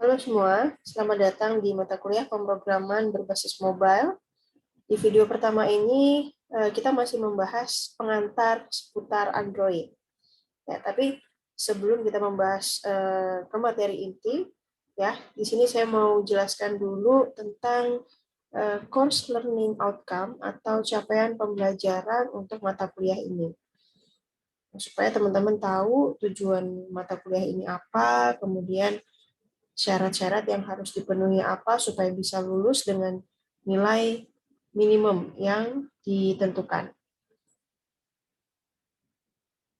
Halo semua, selamat datang di mata kuliah pemrograman berbasis mobile. Di video pertama ini, kita masih membahas pengantar seputar Android. Ya, tapi sebelum kita membahas ke materi inti, ya, di sini saya mau jelaskan dulu tentang course learning outcome atau capaian pembelajaran untuk mata kuliah ini. Supaya teman-teman tahu tujuan mata kuliah ini apa, kemudian syarat-syarat yang harus dipenuhi apa supaya bisa lulus dengan nilai minimum yang ditentukan.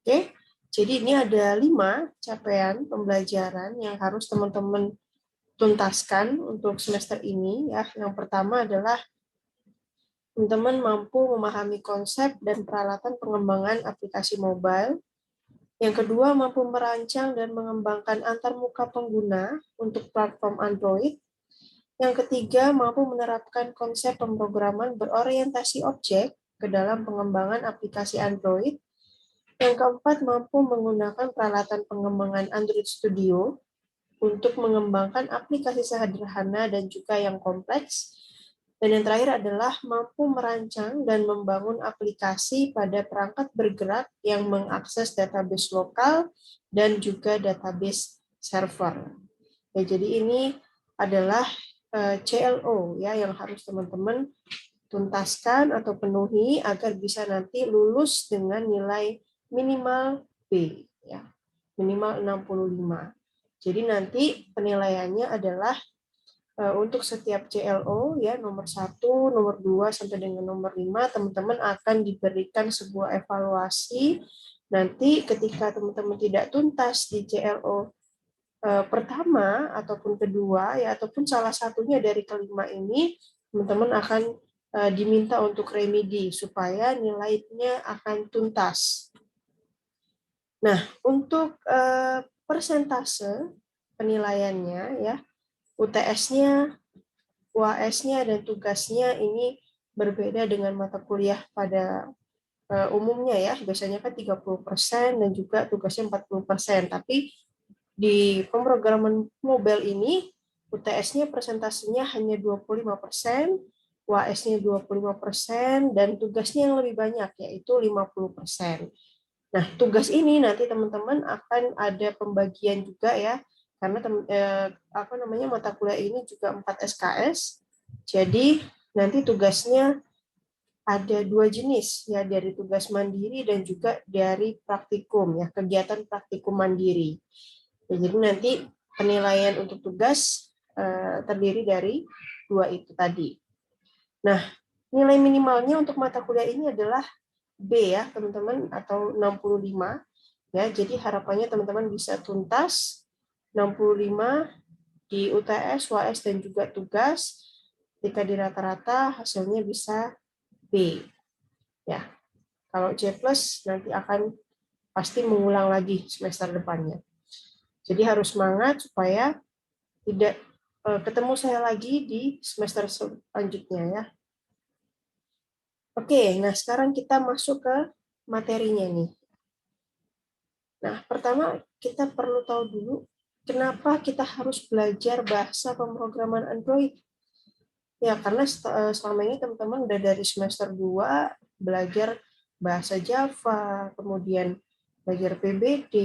Oke, jadi ini ada 5 capaian pembelajaran yang harus teman-teman tuntaskan untuk semester ini. Ya, yang pertama adalah teman-teman mampu memahami konsep dan peralatan pengembangan aplikasi mobile. Yang kedua, mampu merancang dan mengembangkan antarmuka pengguna untuk platform Android. Yang ketiga, mampu menerapkan konsep pemrograman berorientasi objek ke dalam pengembangan aplikasi Android. Yang keempat, mampu menggunakan peralatan pengembangan Android Studio untuk mengembangkan aplikasi sederhana dan juga yang kompleks. Dan yang terakhir adalah mampu merancang dan membangun aplikasi pada perangkat bergerak yang mengakses database lokal dan juga database server. Ya, jadi ini adalah CLO ya yang harus teman-teman tuntaskan atau penuhi agar bisa nanti lulus dengan nilai minimal B ya. Minimal 65. Jadi nanti penilaiannya adalah untuk setiap CLO ya nomor 1, nomor 2 sampai dengan nomor 5 teman-teman akan diberikan sebuah evaluasi nanti ketika teman-teman tidak tuntas di CLO pertama ataupun kedua ya ataupun salah satunya dari kelima ini teman-teman akan diminta untuk remedi supaya nilainya akan tuntas. Nah, untuk persentase penilaiannya ya UTS-nya, UAS-nya dan tugasnya ini berbeda dengan mata kuliah pada umumnya ya. Biasanya kan 30% dan juga tugasnya 40%, tapi di pemrograman mobile ini, UTS-nya persentasenya hanya 25%, UAS-nya 25%, dan tugasnya yang lebih banyak, yaitu 50%. Nah, tugas ini nanti teman-teman akan ada pembagian juga ya, karena mata kuliah ini juga 4 SKS, jadi nanti tugasnya ada 2 jenis, ya dari tugas mandiri dan juga dari praktikum, ya kegiatan praktikum mandiri. Ya, jadi nanti penilaian untuk tugas terdiri dari 2 itu tadi. Nah, nilai minimalnya untuk mata kuliah ini adalah B ya, teman-teman, atau 65. Ya, jadi harapannya teman-teman bisa tuntas 65 di UTS, UAS, dan juga tugas. Jika di rata-rata hasilnya bisa B. Ya, kalau C+, nanti akan pasti mengulang lagi semester depannya. Jadi harus semangat supaya tidak ketemu saya lagi di semester selanjutnya ya. Oke, nah sekarang kita masuk ke materinya nih. Nah, pertama kita perlu tahu dulu kenapa kita harus belajar bahasa pemrograman Android. Ya, karena selama ini teman-teman udah dari semester 2 belajar bahasa Java, kemudian belajar PBD,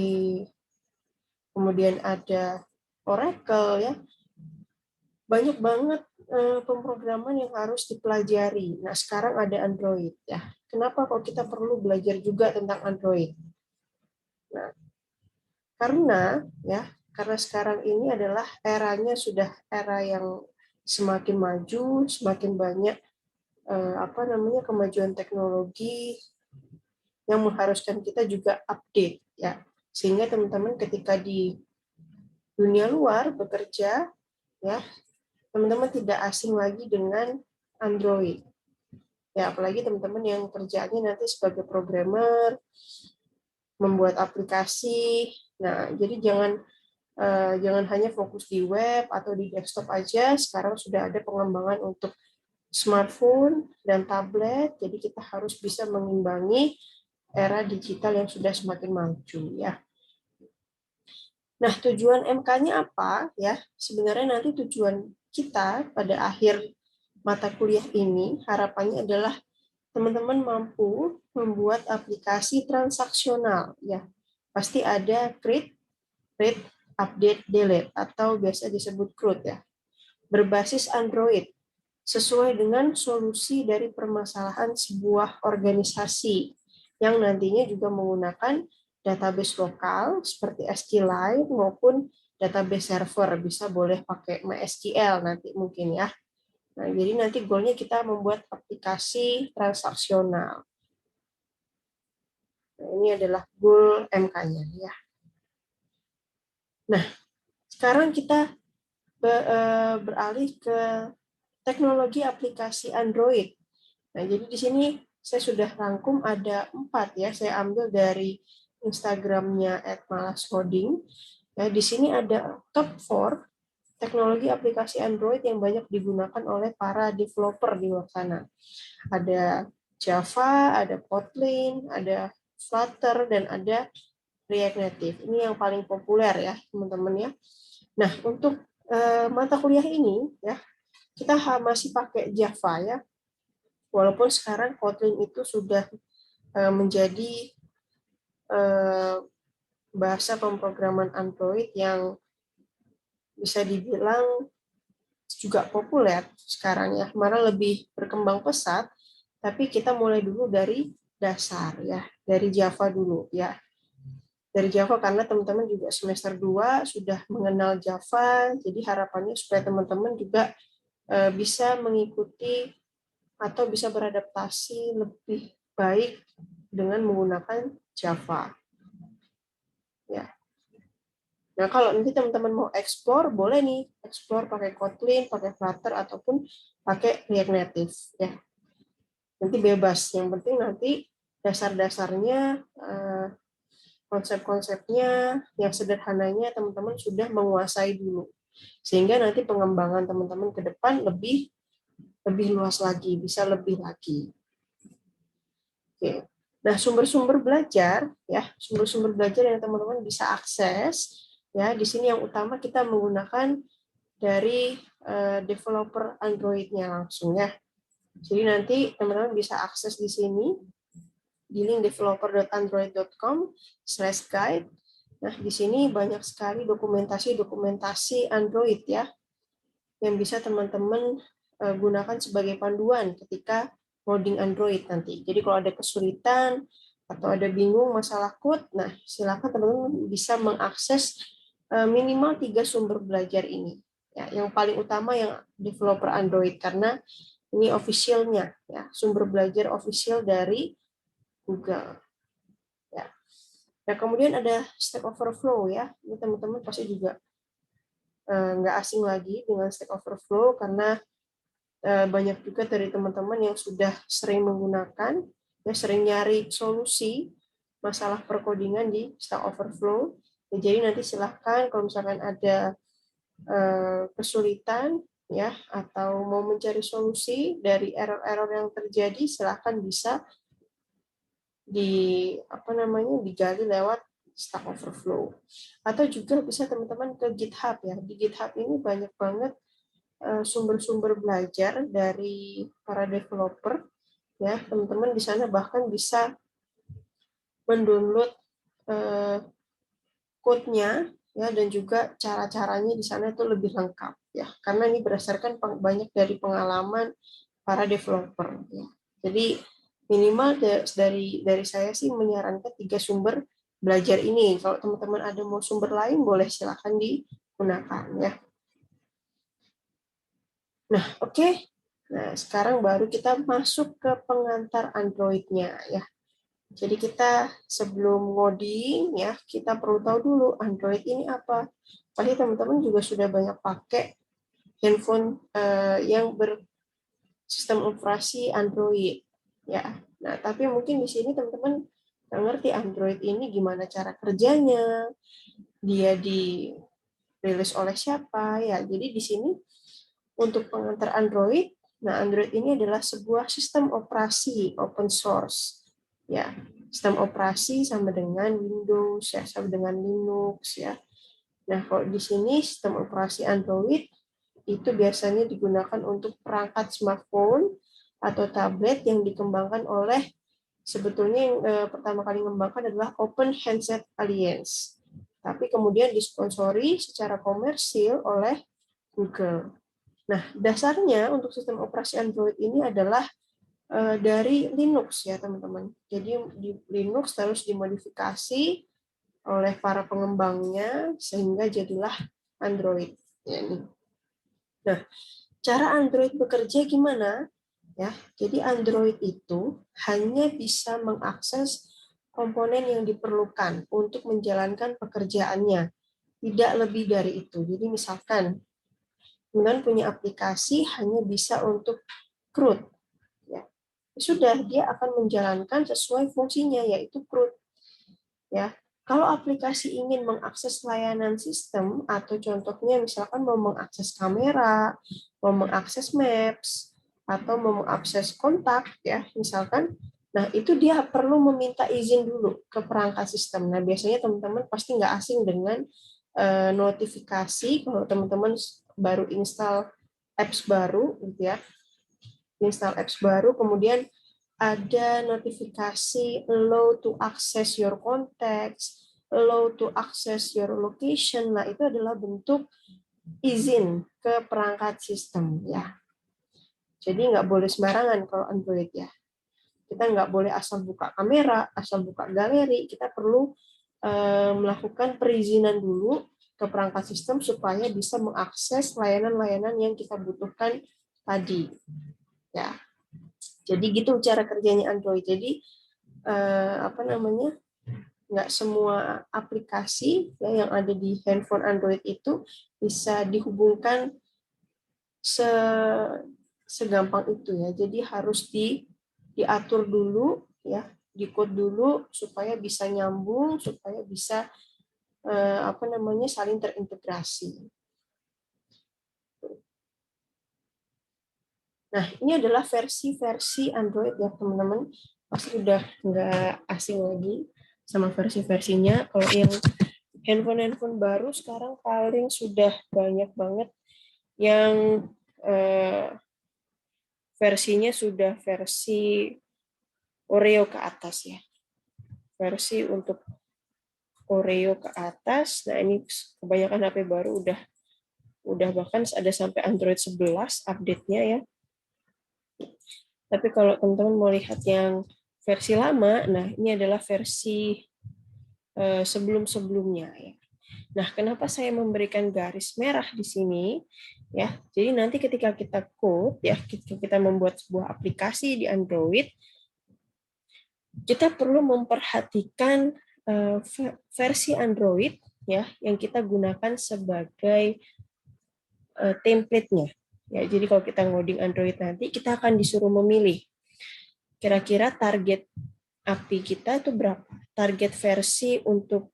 kemudian ada Oracle ya. Banyak banget pemrograman yang harus dipelajari. Nah, sekarang ada Android ya. Kenapa kok kita perlu belajar juga tentang Android? Nah, karena sekarang ini adalah eranya sudah era yang semakin maju, semakin banyak kemajuan teknologi yang mengharuskan kita juga update ya. Sehingga teman-teman ketika di dunia luar bekerja ya, teman-teman tidak asing lagi dengan Android. Ya, apalagi teman-teman yang kerjaannya nanti sebagai programmer, membuat aplikasi. Nah, jadi jangan hanya fokus di web atau di desktop aja. Sekarang sudah ada pengembangan untuk smartphone dan tablet. Jadi kita harus bisa mengimbangi era digital yang sudah semakin maju ya. Nah, tujuan MK-nya apa ya? Sebenarnya nanti tujuan kita pada akhir mata kuliah ini harapannya adalah teman-teman mampu membuat aplikasi transaksional ya. Pasti ada create, read, update, delete atau biasa disebut CRUD ya. Berbasis Android sesuai dengan solusi dari permasalahan sebuah organisasi yang nantinya juga menggunakan database lokal seperti SQLite maupun database server, bisa boleh pakai MySQL nanti mungkin ya. Nah, jadi nanti goalnya kita membuat aplikasi transaksional. Nah, ini adalah goal MK-nya ya. Nah, sekarang kita beralih ke teknologi aplikasi Android. Nah, jadi di sini saya sudah rangkum ada 4 ya. Saya ambil dari Instagramnya @malascoding. Nah, di sini ada top 4 teknologi aplikasi Android yang banyak digunakan oleh para developer di luar sana. Ada Java, ada Kotlin, ada Flutter, dan ada React Native. Ini yang paling populer ya, teman-teman ya. Nah, untuk mata kuliah ini ya, kita masih pakai Java ya. Walaupun sekarang Kotlin itu sudah menjadi bahasa pemrograman Android yang bisa dibilang juga populer sekarang ya, malah lebih berkembang pesat, tapi kita mulai dulu dari dasar ya, dari Java dulu ya. Dari Java karena teman-teman juga semester 2 sudah mengenal Java, jadi harapannya supaya teman-teman juga bisa mengikuti atau bisa beradaptasi lebih baik dengan menggunakan Java. Ya. Nah, kalau nanti teman-teman mau explore, boleh nih explore pakai Kotlin, pakai Flutter, ataupun pakai React Native. Ya. Nanti bebas. Yang penting nanti dasar-dasarnya, konsep-konsepnya, yang sederhananya teman-teman sudah menguasai dulu. Sehingga nanti pengembangan teman-teman ke depan lebih luas lagi, bisa lebih lagi. Oke. Nah, sumber-sumber belajar ya, sumber-sumber belajar yang teman-teman bisa akses ya. Di sini yang utama kita menggunakan dari developer Android-nya langsung ya. Jadi nanti teman-teman bisa akses di sini di link developer.android.com/guide. Nah, di sini banyak sekali dokumentasi Android ya yang bisa teman-teman gunakan sebagai panduan ketika coding Android nanti. Jadi kalau ada kesulitan atau ada bingung masalah code, nah silakan teman-teman bisa mengakses minimal 3 sumber belajar ini. Ya, yang paling utama yang developer Android karena ini officialnya, ya, sumber belajar official dari Google. Ya. Nah, kemudian ada Stack Overflow ya. Ini teman-teman pasti juga nggak asing lagi dengan Stack Overflow karena banyak juga dari teman-teman yang sudah sering menggunakan, ya sering nyari solusi masalah perkodingan di Stack Overflow. Ya, jadi nanti silahkan kalau misalkan ada kesulitan ya atau mau mencari solusi dari error-error yang terjadi, silahkan bisa digali lewat Stack Overflow. Atau juga bisa teman-teman ke GitHub ya. Di GitHub ini banyak banget sumber-sumber belajar dari para developer ya. Teman-teman di sana bahkan bisa mendownload code-nya ya, dan juga cara-caranya di sana itu lebih lengkap ya. Karena ini berdasarkan banyak dari pengalaman para developer ya. Jadi minimal dari saya sih menyarankan 3 sumber belajar ini. Kalau teman-teman ada mau sumber lain boleh silakan digunakan ya. Nah, oke. Nah, sekarang baru kita masuk ke pengantar Android-nya ya. Jadi kita sebelum ngoding ya, kita perlu tahu dulu Android ini apa. Pasti teman-teman juga sudah banyak pakai handphone yang bersistem operasi Android ya. Nah, tapi mungkin di sini teman-teman nggak ngerti Android ini gimana cara kerjanya, dia dirilis oleh siapa ya. Jadi di sini untuk pengantar Android, nah Android ini adalah sebuah sistem operasi open source ya. Sistem operasi sama dengan Windows ya, sama dengan Linux ya. Nah, kalau di sini sistem operasi Android itu biasanya digunakan untuk perangkat smartphone atau tablet yang dikembangkan oleh, sebetulnya yang pertama kali mengembangkan adalah Open Handset Alliance. Tapi kemudian disponsori secara komersil oleh Google. Nah, dasarnya untuk sistem operasi Android ini adalah dari Linux ya, teman-teman. Jadi di Linux terus dimodifikasi oleh para pengembangnya sehingga jadilah Android. Ya, ini. Nah, cara Android bekerja gimana? Ya, jadi Android itu hanya bisa mengakses komponen yang diperlukan untuk menjalankan pekerjaannya, tidak lebih dari itu. Jadi misalkan dengan punya aplikasi hanya bisa untuk CRUD, ya sudah dia akan menjalankan sesuai fungsinya yaitu CRUD. Ya, kalau aplikasi ingin mengakses layanan sistem atau contohnya misalkan mau mengakses kamera, mau mengakses Maps, atau mau mengakses kontak, ya misalkan, nah itu dia perlu meminta izin dulu ke perangkat sistem. Nah biasanya teman-teman pasti nggak asing dengan notifikasi kalau teman-teman baru install apps baru, gitu ya, install apps baru, kemudian ada notifikasi allow to access your contacts, allow to access your location. Nah, itu adalah bentuk izin ke perangkat sistem ya. Jadi nggak boleh sembarangan kalau Android ya. Kita nggak boleh asal buka kamera, asal buka galeri. Kita perlu melakukan perizinan dulu ke perangkat sistem supaya bisa mengakses layanan-layanan yang kita butuhkan tadi. Ya. Jadi gitu cara kerjanya Android. Jadi apa namanya, nggak semua aplikasi ya yang ada di handphone Android itu bisa dihubungkan segampang itu ya. Jadi harus diatur dulu ya, dikode dulu supaya bisa nyambung, supaya bisa apa namanya saling terintegrasi. Nah, ini adalah versi-versi Android ya teman-teman. Pasti udah nggak asing lagi sama versi-versinya. Kalau yang handphone baru sekarang paling sudah banyak banget yang versinya sudah versi Oreo ke atas ya. Versi untuk Oreo ke atas. Nah, ini kebanyakan HP baru udah bahkan ada sampai Android 11 update-nya ya. Tapi kalau teman-teman mau lihat yang versi lama, nah ini adalah versi sebelum-sebelumnya ya. Nah, kenapa saya memberikan garis merah di sini? Ya, jadi nanti ketika kita code ya, kita membuat sebuah aplikasi di Android, kita perlu memperhatikan versi Android ya yang kita gunakan sebagai template-nya. Ya, jadi kalau kita ngoding Android nanti kita akan disuruh memilih kira-kira target API kita itu berapa, target versi untuk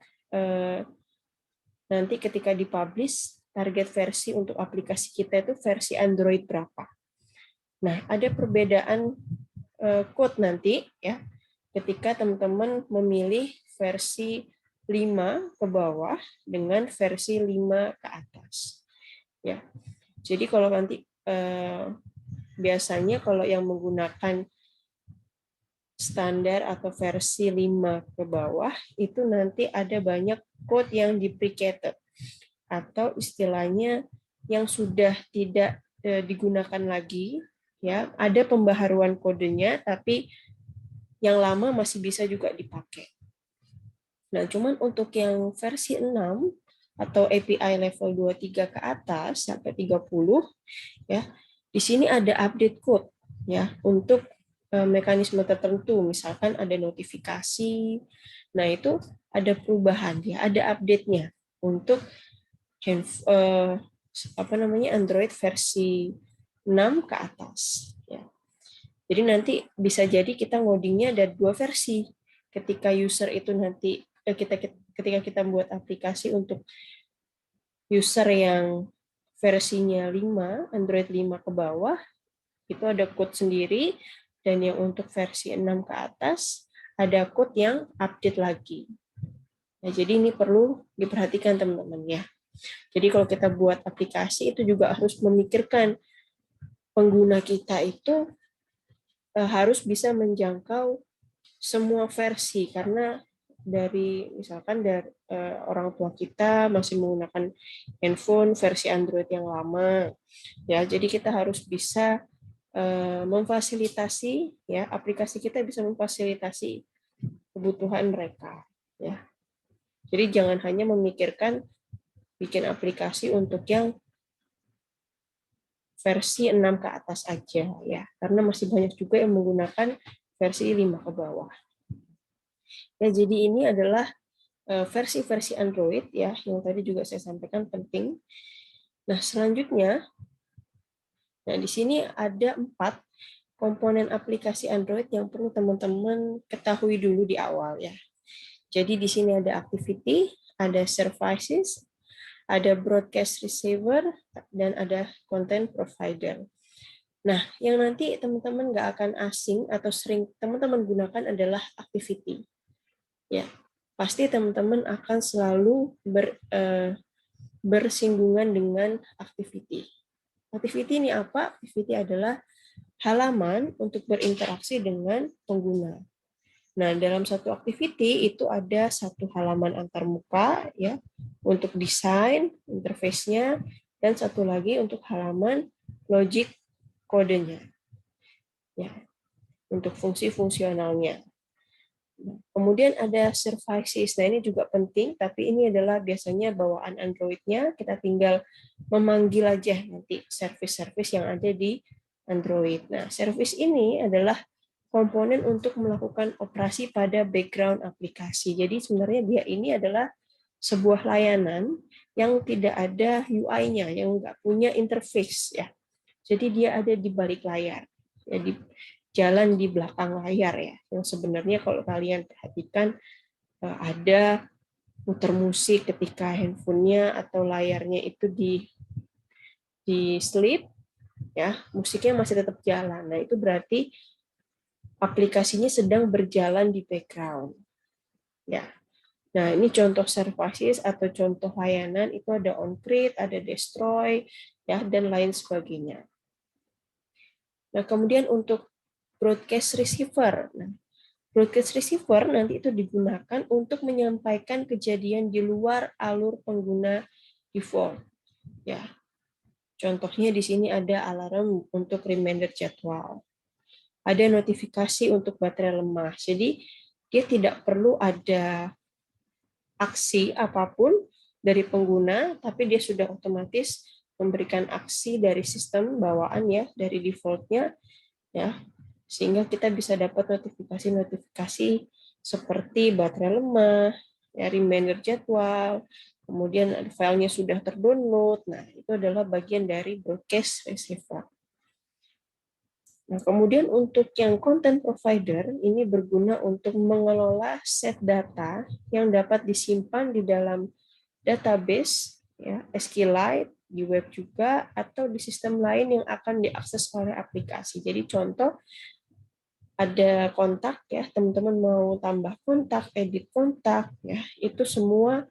nanti ketika dipublish, target versi untuk aplikasi kita itu versi Android berapa. Nah, ada perbedaan code nanti ya ketika teman-teman memilih versi 5 ke bawah dengan versi 5 ke atas. Ya. Jadi kalau nanti biasanya kalau yang menggunakan standar atau versi 5 ke bawah itu nanti ada banyak code yang deprecated atau istilahnya yang sudah tidak digunakan lagi ya, ada pembaharuan kodenya tapi yang lama masih bisa juga dipakai. Nah, cuman untuk yang versi 6 atau API level 23 ke atas sampai 30 ya, di sini ada update code ya untuk mekanisme tertentu, misalkan ada notifikasi. Nah, itu ada perubahan ya, ada update-nya untuk apa namanya Android versi 6 ke atas ya. Jadi nanti bisa jadi kita ngodingnya ada 2 versi. Ketika user itu nanti ketika kita buat aplikasi untuk user yang versinya 5, Android 5 ke bawah, itu ada code sendiri, dan yang untuk versi 6 ke atas, ada code yang update lagi. Nah, jadi ini perlu diperhatikan teman-teman ya. Jadi kalau kita buat aplikasi itu juga harus memikirkan pengguna kita itu harus bisa menjangkau semua versi, karena dari misalkan dari orang tua kita masih menggunakan handphone versi Android yang lama, ya. Jadi kita harus bisa memfasilitasi, ya, aplikasi kita bisa memfasilitasi kebutuhan mereka, ya. Jadi jangan hanya memikirkan bikin aplikasi untuk yang versi 6 ke atas aja, ya, karena masih banyak juga yang menggunakan versi 5 ke bawah. Ya, jadi ini adalah versi-versi Android, ya, yang tadi juga saya sampaikan penting. Nah, selanjutnya, nah di sini ada 4 komponen aplikasi Android yang perlu teman-teman ketahui dulu di awal, ya. Jadi di sini ada activity, ada services, ada broadcast receiver, dan ada content provider. Nah, yang nanti teman-teman nggak akan asing atau sering teman-teman gunakan adalah activity. Ya, pasti teman-teman akan selalu bersinggungan dengan activity. Activity ini apa? Activity adalah halaman untuk berinteraksi dengan pengguna. Nah, dalam satu activity itu ada satu halaman antarmuka, ya, untuk desain interface-nya, dan satu lagi untuk halaman logic kodenya, ya, untuk fungsi fungsionalnya. Kemudian ada services. Nah, ini juga penting, tapi ini adalah biasanya bawaan Android-nya. Kita tinggal memanggil aja nanti service-service yang ada di Android. Nah, service ini adalah komponen untuk melakukan operasi pada background aplikasi. Jadi sebenarnya dia ini adalah sebuah layanan yang tidak ada UI-nya, yang nggak punya interface, ya. Jadi dia ada di balik layar. Jadi jalan di belakang layar, ya, yang sebenarnya kalau kalian perhatikan ada muter musik ketika handphonenya atau layarnya itu di sleep, ya, musiknya masih tetap jalan. Nah, itu berarti aplikasinya sedang berjalan di background, ya. Nah, ini contoh services atau contoh layanan itu ada on-create, ada destroy, ya, dan lain sebagainya. Nah, kemudian untuk broadcast receiver. Nah, broadcast receiver nanti itu digunakan untuk menyampaikan kejadian di luar alur pengguna default. Ya, contohnya di sini ada alarm untuk reminder jadwal. Ada notifikasi untuk baterai lemah. Jadi dia tidak perlu ada aksi apapun dari pengguna, tapi dia sudah otomatis memberikan aksi dari sistem bawaan, ya, dari default-nya, ya, sehingga kita bisa dapat notifikasi-notifikasi seperti baterai lemah, ya, reminder jadwal, kemudian filenya sudah terdownload. Nah, itu adalah bagian dari broadcast receiver. Nah, kemudian untuk yang content provider, ini berguna untuk mengelola set data yang dapat disimpan di dalam database, ya, SQLite, di web juga, atau di sistem lain yang akan diakses oleh aplikasi. Jadi contoh, ada kontak, ya, teman-teman mau tambah kontak, edit kontak, ya, itu semua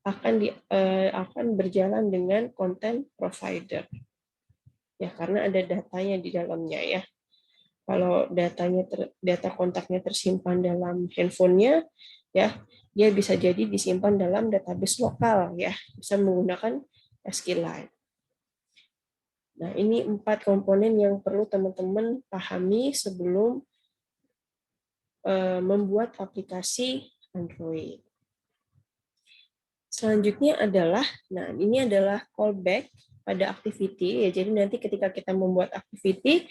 akan berjalan dengan content provider, ya, karena ada datanya di dalamnya, ya. Kalau data kontaknya tersimpan dalam handphonenya, ya, dia bisa jadi disimpan dalam database lokal, ya, bisa menggunakan SQLite. Nah, ini 4 komponen yang perlu teman-teman pahami sebelum membuat aplikasi Android. Selanjutnya adalah, nah, ini adalah callback pada activity, ya. Jadi nanti ketika kita membuat activity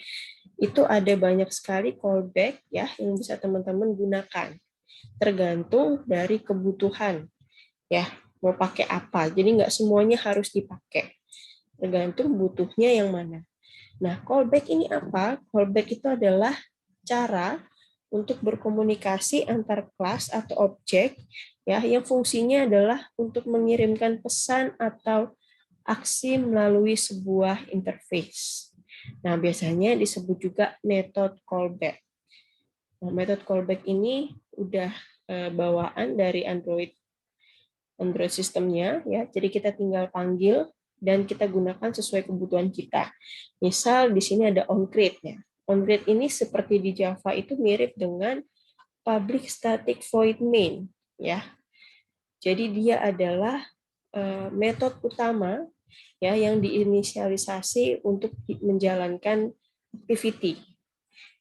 itu ada banyak sekali callback, ya, yang bisa teman-teman gunakan tergantung dari kebutuhan, ya, mau pakai apa. Jadi nggak semuanya harus dipakai, tergantung butuhnya yang mana. Nah, callback ini apa? Callback itu adalah cara untuk berkomunikasi antar kelas atau objek, ya, yang fungsinya adalah untuk mengirimkan pesan atau aksi melalui sebuah interface. Nah, biasanya disebut juga method callback. Nah, method callback ini udah bawaan dari Android Android sistemnya ya. Jadi kita tinggal panggil dan kita gunakan sesuai kebutuhan kita. Misal di sini ada onCreate ya. OnCreate ini seperti di Java itu mirip dengan public static void main ya. Jadi dia adalah metode utama ya yang diinisialisasi untuk menjalankan activity.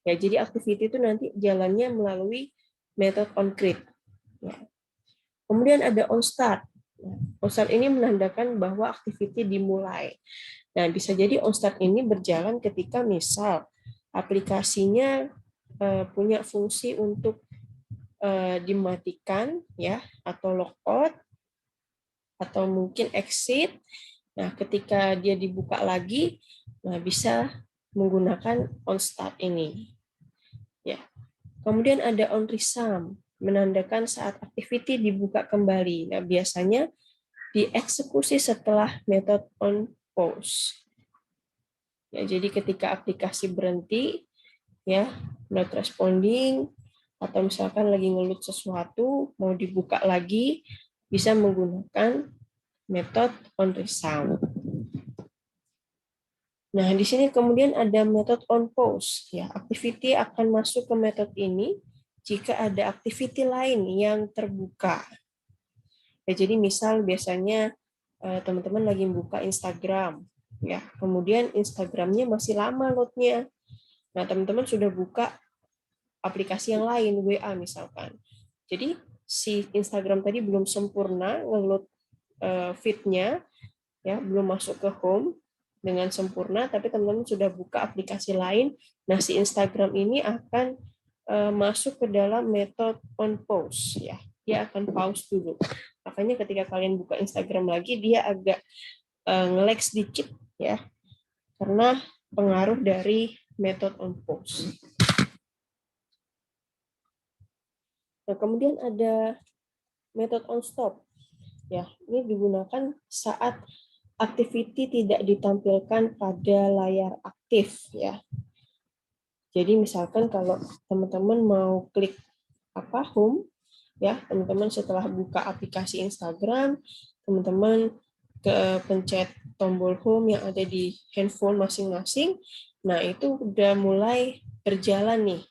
Ya, jadi activity itu nanti jalannya melalui metode onCreate. Ya. Kemudian ada onStart. OnStart ini menandakan bahwa activity dimulai. Nah, bisa jadi onStart ini berjalan ketika misal aplikasinya punya fungsi untuk dimatikan ya atau logout atau mungkin exit. Nah, ketika dia dibuka lagi, nah bisa menggunakan onStart ini. Ya. Kemudian ada onResume, menandakan saat activity dibuka kembali. Nah, biasanya dieksekusi setelah metode onPause. Ya, jadi ketika aplikasi berhenti, ya, not responding, atau misalkan lagi ngeload sesuatu, mau dibuka lagi, bisa menggunakan metode onResume. Nah, di sini kemudian ada metode onPause. Ya, activity akan masuk ke metode ini jika ada activity lain yang terbuka. Ya, jadi misal biasanya teman-teman lagi buka Instagram, ya, kemudian Instagramnya masih lama loadnya. Nah, teman-teman sudah buka aplikasi yang lain, WA misalkan. Jadi si Instagram tadi belum sempurna nge-load feed-nya, ya, belum masuk ke home dengan sempurna, tapi teman-teman sudah buka aplikasi lain. Nah, si Instagram ini akan masuk ke dalam metode on pause, ya. Dia akan pause dulu. Makanya ketika kalian buka Instagram lagi, dia agak nge-lag sedikit, ya, karena pengaruh dari metode on pause. Nah, kemudian ada metode on stop. Ya, ini digunakan saat activity tidak ditampilkan pada layar aktif, ya. Jadi misalkan kalau teman-teman mau klik home, ya, teman-teman setelah buka aplikasi Instagram, teman-teman pencet tombol home yang ada di handphone masing-masing. Nah, itu udah mulai berjalan nih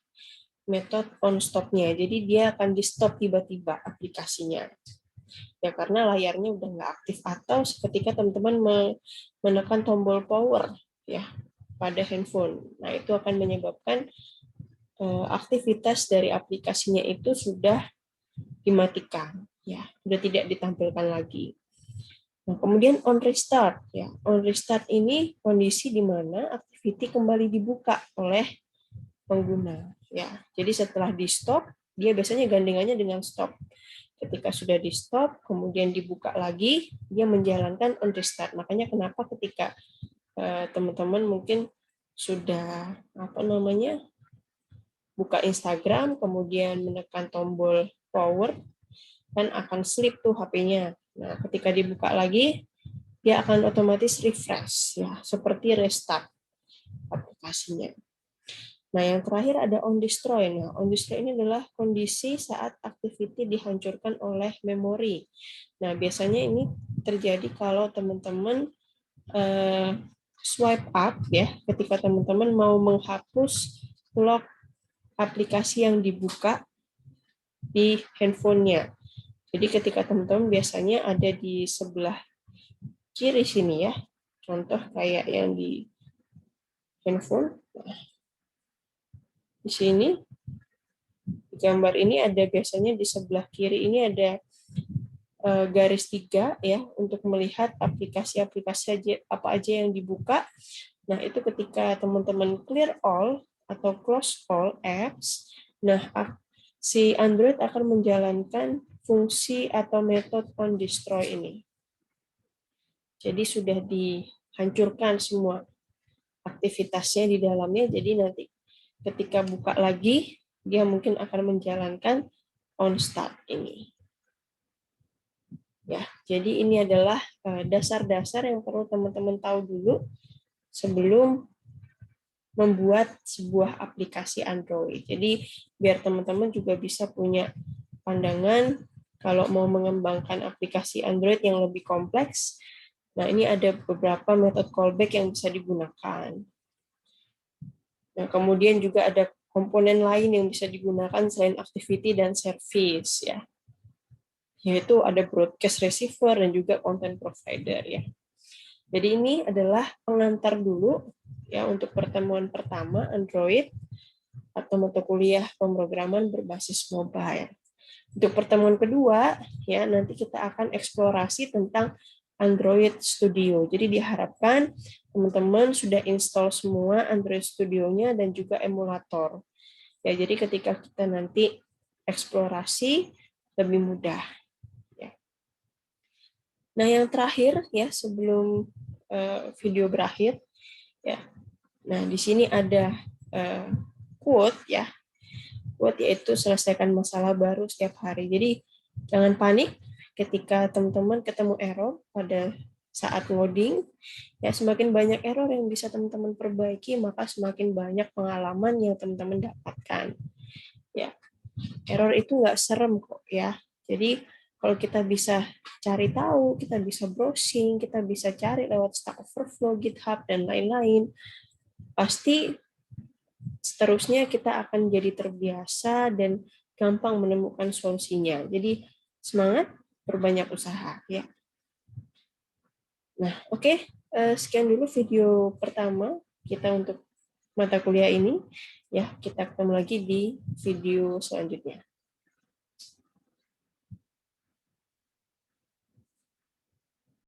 metode on stop-nya. Jadi dia akan di stop tiba-tiba aplikasinya. Ya, karena layarnya udah nggak aktif, atau ketika teman-teman menekan tombol power ya pada handphone. Nah, itu akan menyebabkan aktivitas dari aplikasinya itu sudah dimatikan, ya, sudah tidak ditampilkan lagi. Nah, kemudian on restart, ya, on restart ini kondisi di mana activity kembali dibuka oleh pengguna, ya. Jadi setelah di stop, dia biasanya gandengannya dengan stop. Ketika sudah di stop, kemudian dibuka lagi, dia menjalankan on restart. Makanya kenapa ketika teman-teman mungkin sudah buka Instagram, kemudian menekan tombol power, kan akan sleep tuh HP-nya. Nah, ketika dibuka lagi, dia akan otomatis refresh, ya, seperti restart aplikasinya. Nah, yang terakhir ada on destroy. Nah, on destroy ini adalah kondisi saat activity dihancurkan oleh memori. Nah, biasanya ini terjadi kalau teman-teman swipe up, ya, ketika teman-teman mau menghapus log aplikasi yang dibuka di handphonenya. Jadi ketika teman-teman biasanya ada di sebelah kiri sini, ya, contoh kayak yang di handphone. Nah, di sini gambar ini ada biasanya di sebelah kiri ini ada garis 3, ya, untuk melihat aplikasi-aplikasi apa aja yang dibuka. Nah, itu ketika teman-teman clear all atau close all apps, nah, si Android akan menjalankan fungsi atau metode on destroy ini. Jadi sudah dihancurkan semua aktivitasnya di dalamnya, jadi nanti ketika buka lagi, dia mungkin akan menjalankan on start ini. Ya, jadi ini adalah dasar-dasar yang perlu teman-teman tahu dulu sebelum membuat sebuah aplikasi Android. Jadi biar teman-teman juga bisa punya pandangan Kalau mau mengembangkan aplikasi Android yang lebih kompleks, nah ini ada beberapa metode callback yang bisa digunakan. Nah, kemudian juga ada komponen lain yang bisa digunakan selain activity dan service ya. Yaitu ada broadcast receiver dan juga content provider ya. Jadi ini adalah pengantar dulu ya untuk pertemuan pertama Android atau mata kuliah pemrograman berbasis mobile. Untuk pertemuan kedua ya nanti kita akan eksplorasi tentang Android Studio. Jadi diharapkan teman-teman sudah install semua Android Studio-nya dan juga emulator. Ya, jadi ketika kita nanti eksplorasi lebih mudah. Ya. Nah, yang terakhir ya sebelum video berakhir ya. Nah, di sini ada quote ya. Quote yaitu selesaikan masalah baru setiap hari. Jadi jangan panik ketika teman-teman ketemu error pada saat ngoding, ya semakin banyak error yang bisa teman-teman perbaiki, maka semakin banyak pengalaman yang teman-teman dapatkan. Ya, error itu nggak serem kok ya. Jadi kalau kita bisa cari tahu, kita bisa browsing, kita bisa cari lewat Stack Overflow, GitHub, dan lain-lain, pasti seterusnya kita akan jadi terbiasa dan gampang menemukan solusinya. Jadi semangat, berbanyak usaha ya. Nah, oke, sekian dulu video pertama kita untuk mata kuliah ini. Ya, kita ketemu lagi di video selanjutnya.